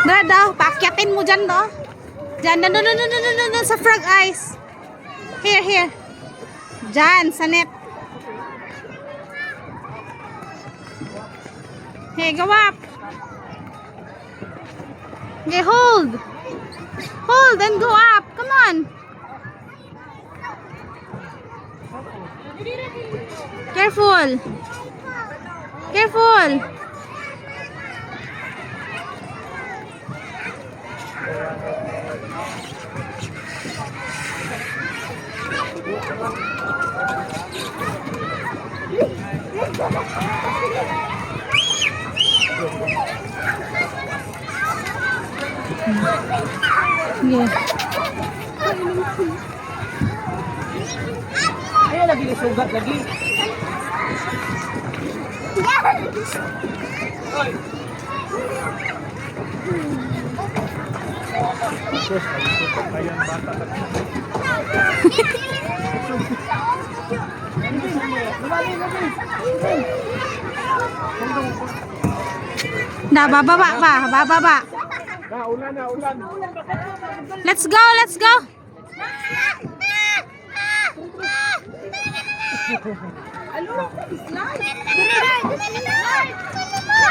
Dada daw, paakyatin mo dyan, no? Dyan, no, sa frog eyes. Here. Dyan, sa net. Hey, go up. Okay, hold. Hold and go up. Come on. Careful. Careful. Yeah. Ayo lagi sugat lagi. Dah, bababa. Na ulan. Let's go. Ano? Slide.